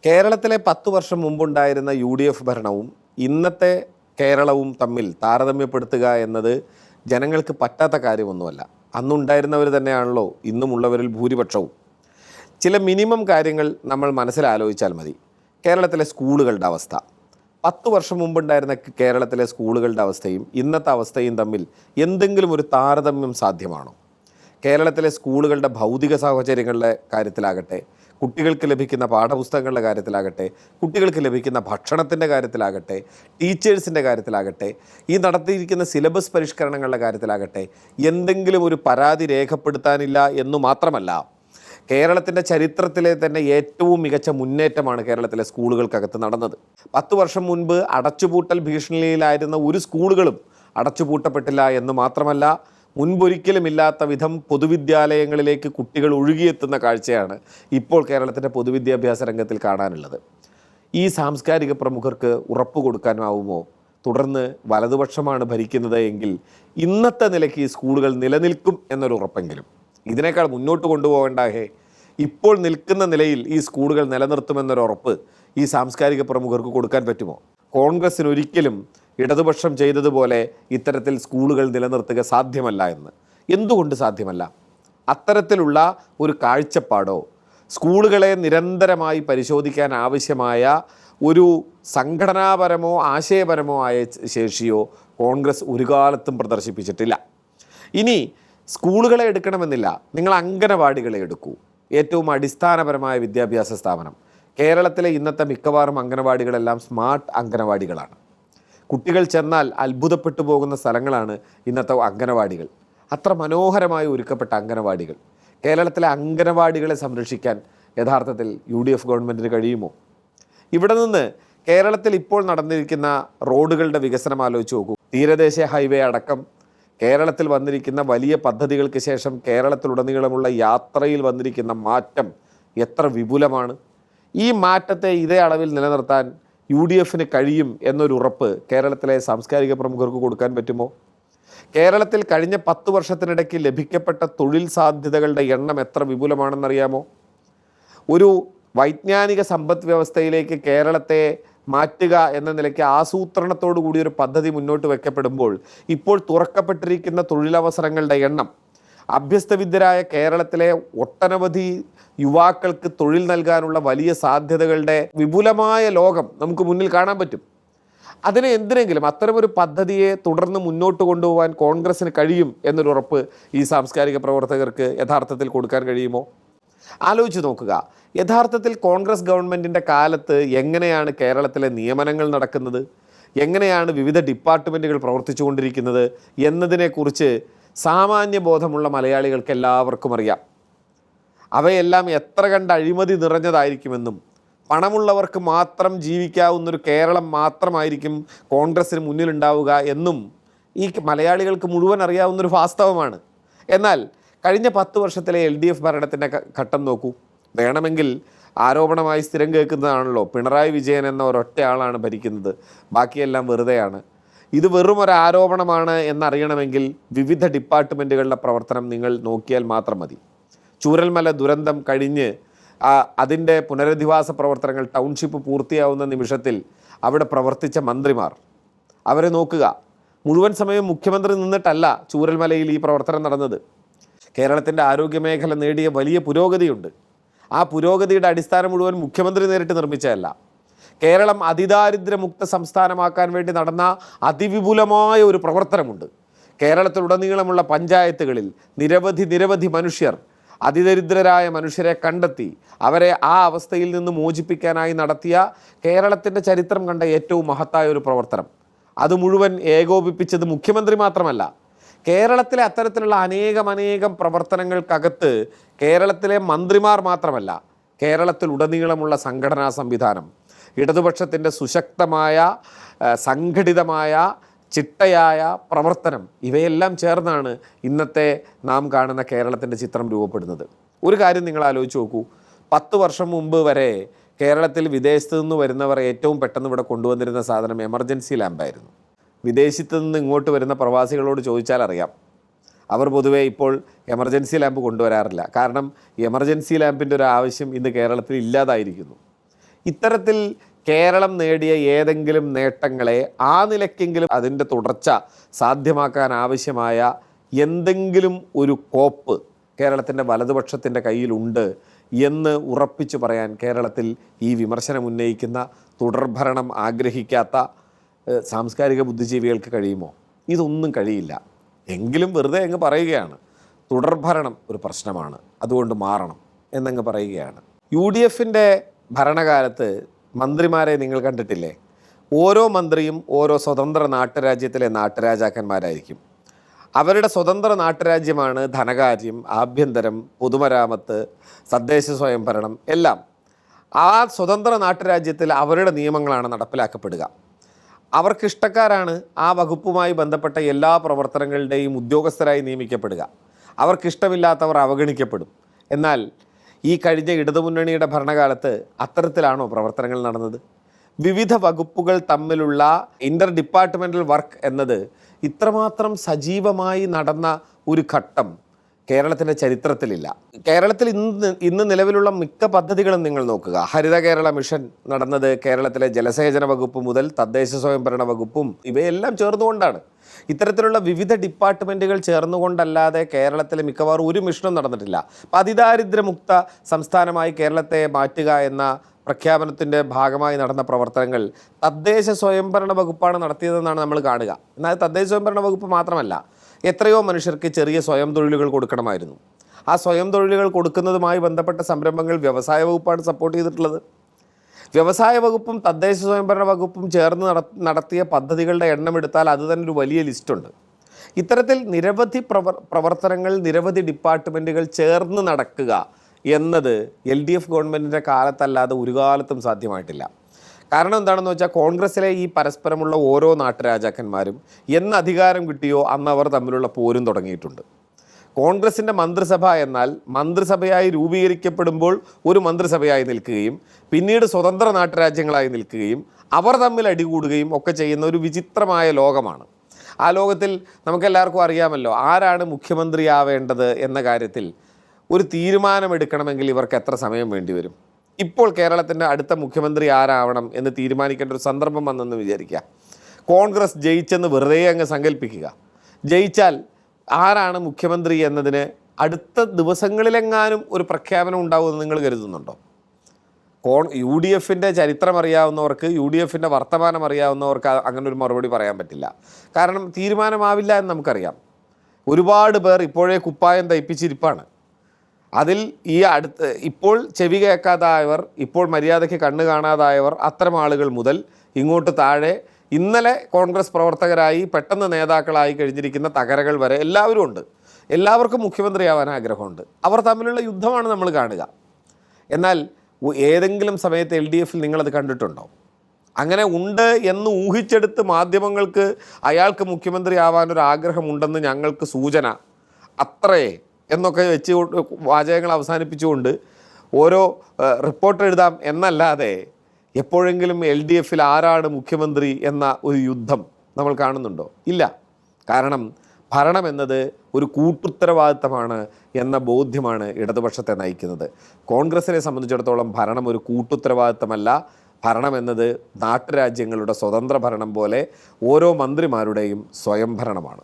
കേരളത്തിലെ 10 വർഷം മുമ്പുണ്ടായിരുന്ന UDF ഭരണവും ഇന്നത്തെ കേരളവും തമ്മിൽ താരതമ്യപ്പെടുത്തുക എന്നത് ജനങ്ങൾക്ക് പറ്റാത്ത കാര്യമൊന്നുമല്ല. അന്നുണ്ടായിരുന്നവർ തന്നെയാണല്ലോ ഇന്നുമുള്ളവരിൽ ഭൂരിപക്ഷവും. ചില മിനിമം കാര്യങ്ങൾ നമ്മൾ മനസ്സിലാലോചിച്ചാൽ മതി. കേരളത്തിലെ സ്കൂളുകളുടെ അവസ്ഥ, 10 വർഷം മുമ്പുണ്ടായിരുന്ന കേരളത്തിലെ സ്കൂളുകളുടെ അവസ്ഥയും ഇന്നത്തെ അവസ്ഥയും തമ്മിൽ എന്തെങ്കിലും ഒരു താരതമ്യം സാധ്യമാണോ? കേരളത്തിലെ സ്കൂളുകളുടെ ഭൗതിക സാഹചര്യങ്ങളുടെ കാര്യത്തിലാകട്ടെ, കുട്ടികൾക്ക് ലഭിക്കുന്ന പാഠപുസ്തകങ്ങളുടെ കാര്യത്തിലാകട്ടെ, കുട്ടികൾക്ക് ലഭിക്കുന്ന ഭക്ഷണത്തിൻ്റെ കാര്യത്തിലാകട്ടെ, ടീച്ചേഴ്സിൻ്റെ കാര്യത്തിലാകട്ടെ, ഈ നടത്തിയിരിക്കുന്ന സിലബസ് പരിഷ്കരണങ്ങളുടെ കാര്യത്തിലാകട്ടെ, എന്തെങ്കിലും ഒരു പരാതി രേഖപ്പെടുത്താനില്ല എന്നു മാത്രമല്ല, കേരളത്തിൻ്റെ ചരിത്രത്തിലെ തന്നെ ഏറ്റവും മികച്ച മുന്നേറ്റമാണ് കേരളത്തിലെ സ്കൂളുകൾക്കകത്ത് നടന്നത്. 10 വർഷം മുൻപ് അടച്ചുപൂട്ടൽ ഭീഷണിയിലായിരുന്ന ഒരു സ്കൂളുകളും അടച്ചുപൂട്ടപ്പെട്ടില്ല എന്ന് മാത്രമല്ല, മുൻപൊരിക്കലും ഇല്ലാത്ത വിധം പൊതുവിദ്യാലയങ്ങളിലേക്ക് കുട്ടികൾ ഒഴുകിയെത്തുന്ന കാഴ്ചയാണ് ഇപ്പോൾ കേരളത്തിൻ്റെ പൊതുവിദ്യാഭ്യാസ രംഗത്തിൽ കാണാനുള്ളത്. ഈ സാംസ്കാരിക പ്രമുഖർക്ക് ഉറപ്പ് കൊടുക്കാനാവുമോ? തുടർന്ന് വലതുപക്ഷമാണ് ഭരിക്കുന്നത് എങ്കിൽ ഇന്നത്തെ നിലയ്ക്ക് ഈ സ്കൂളുകൾ നിലനിൽക്കും എന്നൊരു ഉറപ്പെങ്കിലും, ഇതിനേക്കാൾ മുന്നോട്ട് കൊണ്ടുപോകേണ്ടേ ഇപ്പോൾ നിൽക്കുന്ന നിലയിൽ ഈ സ്കൂളുകൾ നിലനിർത്തുമെന്നൊരു ഉറപ്പ് ഈ സാംസ്കാരിക പ്രമുഖർക്ക് കൊടുക്കാൻ പറ്റുമോ? കോൺഗ്രസ്സിന് ഒരിക്കലും ഇടതുപക്ഷം ചെയ്തതുപോലെ ഇത്തരത്തിൽ സ്കൂളുകൾ നിലനിർത്തുക സാധ്യമല്ല എന്ന്. എന്തുകൊണ്ട് സാധ്യമല്ല? അത്തരത്തിലുള്ള ഒരു കാഴ്ചപ്പാടോ സ്കൂളുകളെ നിരന്തരമായി പരിശോധിക്കാൻ ആവശ്യമായ ഒരു സംഘടനാപരമോ ആശയപരമോ ആയ ശേഷിയോ കോൺഗ്രസ് ഒരു കാലത്തും പ്രദർശിപ്പിച്ചിട്ടില്ല. ഇനി സ്കൂളുകളെ എടുക്കണമെന്നില്ല, നിങ്ങൾ അംഗനവാടികളെ എടുക്കൂ. ഏറ്റവും അടിസ്ഥാനപരമായ വിദ്യാഭ്യാസ സ്ഥാപനം. കേരളത്തിലെ ഇന്നത്തെ മിക്കവാറും അംഗനവാടികളെല്ലാം സ്മാർട്ട് അംഗനവാടികളാണ്. കുട്ടികൾ ചെന്നാൽ അത്ഭുതപ്പെട്ടു പോകുന്ന സ്ഥലങ്ങളാണ് ഇന്നത്തെ അംഗനവാടികൾ. അത്ര മനോഹരമായി ഒരുക്കപ്പെട്ട അംഗനവാടികൾ. കേരളത്തിലെ അംഗനവാടികളെ സംരക്ഷിക്കാൻ യഥാർത്ഥത്തിൽ UDF ഗവൺമെൻറ്റിന് കഴിയുമോ? ഇവിടെ നിന്ന് കേരളത്തിൽ ഇപ്പോൾ നടന്നിരിക്കുന്ന റോഡുകളുടെ വികസനം ആലോചിച്ച് നോക്കൂ. തീരദേശ ഹൈവേ അടക്കം കേരളത്തിൽ വന്നിരിക്കുന്ന വലിയ പദ്ധതികൾക്ക് ശേഷം കേരളത്തിലുടനീളമുള്ള യാത്രയിൽ വന്നിരിക്കുന്ന മാറ്റം എത്ര വിപുലമാണ്. ഈ മാറ്റത്തെ ഇതേ അളവിൽ നിലനിർത്താൻ UDFന് കഴിയും എന്നൊരു ഉറപ്പ് കേരളത്തിലെ സാംസ്കാരിക പ്രമുഖർക്ക് കൊടുക്കാൻ പറ്റുമോ? കേരളത്തിൽ കഴിഞ്ഞ 10 വർഷത്തിനിടയ്ക്ക് ലഭിക്കപ്പെട്ട തൊഴിൽ സാധ്യതകളുടെ എണ്ണം എത്ര വിപുലമാണെന്നറിയാമോ? ഒരു വൈജ്ഞാനിക സമ്പദ് വ്യവസ്ഥയിലേക്ക് കേരളത്തെ മാറ്റുക എന്ന നിലയ്ക്ക് ആസൂത്രണത്തോടു കൂടി ഒരു പദ്ധതി മുന്നോട്ട് വയ്ക്കപ്പെടുമ്പോൾ ഇപ്പോൾ തുറക്കപ്പെട്ടിരിക്കുന്ന തൊഴിലവസരങ്ങളുടെ എണ്ണം, അഭ്യസ്തവിദ്യരായ കേരളത്തിലെ ഒട്ടനവധി യുവാക്കൾക്ക് തൊഴിൽ നൽകാനുള്ള വലിയ സാധ്യതകളുടെ വിപുലമായ ലോകം നമുക്ക് മുന്നിൽ കാണാൻ പറ്റും. അതിനെ എന്തിനെങ്കിലും അത്തരമൊരു പദ്ധതിയെ തുടർന്ന് മുന്നോട്ട് കൊണ്ടുപോകാൻ കോൺഗ്രസ്സിന് കഴിയും എന്നൊരു ഉറപ്പ് ഈ സാംസ്കാരിക പ്രവർത്തകർക്ക് യഥാർത്ഥത്തിൽ കൊടുക്കാൻ കഴിയുമോ? ആലോചിച്ച് നോക്കുക. യഥാർത്ഥത്തിൽ കോൺഗ്രസ് ഗവൺമെൻറ്റിൻ്റെ കാലത്ത് എങ്ങനെയാണ് കേരളത്തിലെ നിയമനങ്ങൾ നടക്കുന്നത്, എങ്ങനെയാണ് വിവിധ ഡിപ്പാർട്ട്മെൻറ്റുകൾ പ്രവർത്തിച്ചു കൊണ്ടിരിക്കുന്നത് എന്നതിനെക്കുറിച്ച് സാമാന്യ ബോധമുള്ള മലയാളികൾക്ക് എല്ലാവർക്കും അറിയാം. അവയെല്ലാം എത്ര കണ്ട് അഴിമതി നിറഞ്ഞതായിരിക്കുമെന്നും പണമുള്ളവർക്ക് മാത്രം ജീവിക്കാവുന്നൊരു കേരളം മാത്രമായിരിക്കും കോൺഗ്രസ്സിന് മുന്നിലുണ്ടാവുക എന്നും ഈ മലയാളികൾക്ക് മുഴുവൻ അറിയാവുന്നൊരു വാസ്തവമാണ്. എന്നാൽ കഴിഞ്ഞ 10 വർഷത്തിലെ LDF ഭരണത്തിൻ്റെ ഘട്ടം നോക്കൂ. വേണമെങ്കിൽ ആരോപണമായി സ്ഥിരം കേൾക്കുന്നതാണല്ലോ, പിണറായി വിജയൻ എന്ന ഒരൊറ്റ ആളാണ് ഭരിക്കുന്നത്, ബാക്കിയെല്ലാം വെറുതെയാണ്. ഇത് വെറും ഒരു ആരോപണമാണ് എന്നറിയണമെങ്കിൽ വിവിധ ഡിപ്പാർട്ട്മെൻറ്റുകളുടെ പ്രവർത്തനം നിങ്ങൾ നോക്കിയാൽ മാത്രം മതി. ചൂരൽമല ദുരന്തം കഴിഞ്ഞ് അതിൻ്റെ പുനരധിവാസ പ്രവർത്തനങ്ങൾ, ടൗൺഷിപ്പ് പൂർത്തിയാവുന്ന നിമിഷത്തിൽ അവിടെ പ്രവർത്തിച്ച മന്ത്രിമാർ, അവരെ നോക്കുക. മുഴുവൻ സമയം മുഖ്യമന്ത്രി നിന്നിട്ടല്ല ചൂരൽമലയിൽ ഈ പ്രവർത്തനം നടന്നത്. കേരളത്തിൻ്റെ ആരോഗ്യമേഖല നേടിയ വലിയ പുരോഗതിയുണ്ട്. ആ പുരോഗതിയുടെ അടിസ്ഥാനം മുഴുവൻ മുഖ്യമന്ത്രി നേരിട്ട് നിർമ്മിച്ചതല്ല. കേരളം അതിദാരിദ്ര്യമുക്ത സംസ്ഥാനമാക്കാൻ വേണ്ടി നടന്ന അതിവിപുലമായ ഒരു പ്രവർത്തനമുണ്ട്. കേരളത്തിലുടനീളമുള്ള പഞ്ചായത്തുകളിൽ നിരവധി മനുഷ്യർ, അതിദരിദ്രരായ മനുഷ്യരെ കണ്ടെത്തി അവരെ ആ അവസ്ഥയിൽ നിന്ന് മോചിപ്പിക്കാനായി നടത്തിയ കേരളത്തിൻ്റെ ചരിത്രം കണ്ട ഏറ്റവും മഹത്തായ ഒരു പ്രവർത്തനം. അത് മുഴുവൻ ഏകോപിപ്പിച്ചത് മുഖ്യമന്ത്രി മാത്രമല്ല. കേരളത്തിലെ അത്തരത്തിലുള്ള അനേകം പ്രവർത്തനങ്ങൾക്കകത്ത് കേരളത്തിലെ മന്ത്രിമാർ മാത്രമല്ല, കേരളത്തിലുടനീളമുള്ള സംഘടനാ സംവിധാനം, ഇടതുപക്ഷത്തിൻ്റെ സുശക്തമായ സംഘടിതമായ ചിട്ടയായ പ്രവർത്തനം, ഇവയെല്ലാം ചേർന്നാണ് ഇന്നത്തെ നാം കാണുന്ന കേരളത്തിൻ്റെ ചിത്രം രൂപപ്പെടുന്നത്. ഒരു കാര്യം നിങ്ങൾ ആലോചിച്ച് നോക്കൂ. 10 വർഷം മുമ്പ് വരെ കേരളത്തിൽ വിദേശത്തു നിന്ന് വരുന്നവർ ഏറ്റവും പെട്ടെന്ന് ഇവിടെ കൊണ്ടുവന്നിരുന്ന സാധനം എമർജൻസി ലാമ്പായിരുന്നു. വിദേശത്ത് നിന്ന് ഇങ്ങോട്ട് വരുന്ന പ്രവാസികളോട് ചോദിച്ചാൽ അറിയാം, അവർ പൊതുവേ ഇപ്പോൾ എമർജൻസി ലാമ്പ് കൊണ്ടുവരാറില്ല. കാരണം എമർജൻസി ലാമ്പിൻ്റെ ഒരു ആവശ്യം ഇന്ന് കേരളത്തിൽ ഇല്ലാതായിരിക്കുന്നു. ഇത്തരത്തിൽ കേരളം നേടിയ ഏതെങ്കിലും നേട്ടങ്ങളെ ആ നിലയ്ക്കെങ്കിലും അതിൻ്റെ തുടർച്ച സാധ്യമാക്കാൻ ആവശ്യമായ എന്തെങ്കിലും ഒരു കോപ്പ് കേരളത്തിൻ്റെ വലതുപക്ഷത്തിൻ്റെ കയ്യിലുണ്ട് എന്ന് ഉറപ്പിച്ചു പറയാൻ കേരളത്തിൽ ഈ വിമർശനം ഉന്നയിക്കുന്ന തുടർഭരണം ആഗ്രഹിക്കാത്ത സാംസ്കാരിക ബുദ്ധിജീവികൾക്ക് കഴിയുമോ? ഇതൊന്നും കഴിയില്ല. എങ്കിലും വെറുതെ അങ്ങ് പറയുകയാണ്, തുടർഭരണം ഒരു പ്രശ്നമാണ്, അതുകൊണ്ട് മാറണം എന്നങ്ങ് പറയുകയാണ്. UDFൻ്റെ ഭരണകാലത്ത് മന്ത്രിമാരെ നിങ്ങൾ കണ്ടിട്ടില്ലേ? ഓരോ മന്ത്രിയും ഓരോ സ്വതന്ത്ര നാട്ടുരാജ്യത്തിലെ നാട്ടുരാജാക്കന്മാരായിരിക്കും. അവരുടെ സ്വതന്ത്ര നാട്ടുരാജ്യമാണ് ധനകാര്യം, ആഭ്യന്തരം, പൊതുമരാമത്ത്, തദ്ദേശ സ്വയംഭരണം എല്ലാം. ആ സ്വതന്ത്ര നാട്ടുരാജ്യത്തിൽ അവരുടെ നിയമങ്ങളാണ് നടപ്പിലാക്കപ്പെടുക. അവർക്കിഷ്ടക്കാരാണ് ആ വകുപ്പുമായി ബന്ധപ്പെട്ട എല്ലാ പ്രവർത്തനങ്ങളുടെയും ഉദ്യോഗസ്ഥരായി നിയമിക്കപ്പെടുക. അവർക്കിഷ്ടമില്ലാത്തവർ അവഗണിക്കപ്പെടും. എന്നാൽ ഈ കഴിഞ്ഞ ഇടതുമുന്നണിയുടെ ഭരണകാലത്ത് അത്തരത്തിലാണോ പ്രവർത്തനങ്ങൾ നടന്നത്? വിവിധ വകുപ്പുകൾ തമ്മിലുള്ള ഇൻ്റർ ഡിപ്പാർട്ട്മെൻ്റൽ വർക്ക് എന്നത് ഇത്രമാത്രം സജീവമായി നടന്ന ഒരു ഘട്ടം കേരളത്തിൻ്റെ ചരിത്രത്തിലില്ല. കേരളത്തിൽ ഇന്ന് നിലവിലുള്ള മിക്ക പദ്ധതികളും നിങ്ങൾ നോക്കുക. ഹരിത കേരള മിഷൻ നടന്നത് കേരളത്തിലെ ജലസേചന വകുപ്പ് മുതൽ തദ്ദേശ സ്വയംഭരണ വകുപ്പും ഇവയെല്ലാം ചേർന്നുകൊണ്ടാണ്. ഇത്തരത്തിലുള്ള വിവിധ ഡിപ്പാർട്ട്മെൻറ്റുകൾ ചേർന്നുകൊണ്ടല്ലാതെ കേരളത്തിലെ മിക്കവാറും ഒരു മിഷനും നടന്നിട്ടില്ല. അപ്പം അതിദാരിദ്ര്യമുക്ത സംസ്ഥാനമായി കേരളത്തെ മാറ്റുക എന്ന പ്രഖ്യാപനത്തിൻ്റെ ഭാഗമായി നടന്ന പ്രവർത്തനങ്ങൾ തദ്ദേശ സ്വയംഭരണ വകുപ്പാണ് നടത്തിയതെന്നാണ് നമ്മൾ കാണുക. എന്നാൽ തദ്ദേശ സ്വയംഭരണ വകുപ്പ് മാത്രമല്ല, എത്രയോ മനുഷ്യർക്ക് ചെറിയ സ്വയം തൊഴിലുകൾ കൊടുക്കണമായിരുന്നു. ആ സ്വയം തൊഴിലുകൾ കൊടുക്കുന്നതുമായി ബന്ധപ്പെട്ട സംരംഭങ്ങൾ വ്യവസായ വകുപ്പാണ് സപ്പോർട്ട് ചെയ്തിട്ടുള്ളത്. വ്യവസായ വകുപ്പും തദ്ദേശ സ്വയംഭരണ വകുപ്പും ചേർന്ന് നടത്തിയ പദ്ധതികളുടെ എണ്ണം എടുത്താൽ അത് തന്നെ ഒരു വലിയ ലിസ്റ്റുണ്ട്. ഇത്തരത്തിൽ നിരവധി പ്രവർത്തനങ്ങൾ, നിരവധി ഡിപ്പാർട്ട്മെൻറ്റുകൾ ചേർന്ന് നടക്കുക എന്നത് LDF ഗവൺമെൻറ്റിൻ്റെ കാലത്തല്ലാതെ ഒരു കാലത്തും സാധ്യമായിട്ടില്ല. കാരണം എന്താണെന്ന് വെച്ചാൽ കോൺഗ്രസ്സിലെ ഈ പരസ്പരമുള്ള ഓരോ നാട്ടുരാജാക്കന്മാരും എന്ന് അധികാരം കിട്ടിയോ അന്ന് അവർ തമ്മിലുള്ള പോരും തുടങ്ങിയിട്ടുണ്ട്. കോൺഗ്രസിൻ്റെ മന്ത്രിസഭ എന്നാൽ മന്ത്രിസഭയായി രൂപീകരിക്കപ്പെടുമ്പോൾ ഒരു മന്ത്രിസഭയായി നിൽക്കുകയും പിന്നീട് സ്വതന്ത്ര നാട്ടുരാജ്യങ്ങളായി നിൽക്കുകയും അവർ തമ്മിൽ അടികൂടുകയും ഒക്കെ ചെയ്യുന്ന ഒരു വിചിത്രമായ ലോകമാണ്. ആ ലോകത്തിൽ നമുക്കെല്ലാവർക്കും അറിയാമല്ലോ, ആരാണ് മുഖ്യമന്ത്രിയാവേണ്ടത് എന്ന കാര്യത്തിൽ ഒരു തീരുമാനമെടുക്കണമെങ്കിൽ ഇവർക്ക് എത്ര സമയം വേണ്ടിവരും. ഇപ്പോൾ കേരളത്തിൻ്റെ അടുത്ത മുഖ്യമന്ത്രി ആരാവണം എന്ന് തീരുമാനിക്കേണ്ട ഒരു സന്ദർഭം വന്നെന്ന് വിചാരിക്കുക. കോൺഗ്രസ് ജയിച്ചെന്ന് വെറുതെ അങ്ങ് സങ്കല്പിക്കുക. ജയിച്ചാൽ ആരാണ് മുഖ്യമന്ത്രി എന്നതിന് അടുത്ത ദിവസങ്ങളിലെങ്ങാനും ഒരു പ്രഖ്യാപനം ഉണ്ടാവുമെന്ന് നിങ്ങൾ കരുതുന്നുണ്ടോ? UDFൻ്റെ ചരിത്രം അറിയാവുന്നവർക്ക്, UDFൻ്റെ വർത്തമാനം അറിയാവുന്നവർക്ക് അങ്ങനെ ഒരു മറുപടി പറയാൻ പറ്റില്ല. കാരണം തീരുമാനമാവില്ല എന്ന് നമുക്കറിയാം. ഒരുപാട് പേർ ഇപ്പോഴേ കുപ്പായം തയ്പ്പിച്ചിരിപ്പാണ്. അതിൽ ഇപ്പോൾ ചെവി കേൾക്കാതായവർ, ഇപ്പോൾ മര്യാദയ്ക്ക് കണ്ണ് കാണാതായവർ, അത്തരം ആളുകൾ മുതൽ ഇങ്ങോട്ട് താഴെ ഇന്നലെ കോൺഗ്രസ് പ്രവർത്തകരായി പെട്ടെന്ന് നേതാക്കളായി കഴിഞ്ഞിരിക്കുന്ന തകരകൾ വരെ എല്ലാവരും ഉണ്ട്. എല്ലാവർക്കും മുഖ്യമന്ത്രിയാവാൻ ആഗ്രഹമുണ്ട്. അവർ തമ്മിലുള്ള യുദ്ധമാണ് നമ്മൾ കാണുക. എന്നാൽ ഏതെങ്കിലും സമയത്ത് LDFൽ നിങ്ങളത് കണ്ടിട്ടുണ്ടോ? അങ്ങനെ ഉണ്ട് എന്ന് ഊഹിച്ചെടുത്ത് മാധ്യമങ്ങൾക്ക് അയാൾക്ക് മുഖ്യമന്ത്രി ആവാനൊരു ആഗ്രഹമുണ്ടെന്ന് ഞങ്ങൾക്ക് സൂചന അത്രേ എന്നൊക്കെ വെച്ച് വാചകങ്ങൾ അവസാനിപ്പിച്ചുകൊണ്ട് ഓരോ റിപ്പോർട്ട് എഴുതാം എന്നല്ലാതെ എപ്പോഴെങ്കിലും LDFൽ ആരാണ് മുഖ്യമന്ത്രി എന്ന ഒരു യുദ്ധം നമ്മൾ കാണുന്നുണ്ടോ? ഇല്ല. കാരണം ഭരണം എന്നത് ഒരു കൂട്ടുത്തരവാദിത്തമാണ് എന്ന ബോധ്യമാണ് ഇടതുപക്ഷത്തെ നയിക്കുന്നത്. കോൺഗ്രസിനെ സംബന്ധിച്ചിടത്തോളം ഭരണം ഒരു കൂട്ടുത്തരവാദിത്തമല്ല. ഭരണം എന്നത് നാട്ടുരാജ്യങ്ങളുടെ സ്വതന്ത്ര ഭരണം പോലെ ഓരോ മന്ത്രിമാരുടെയും സ്വയംഭരണമാണ്.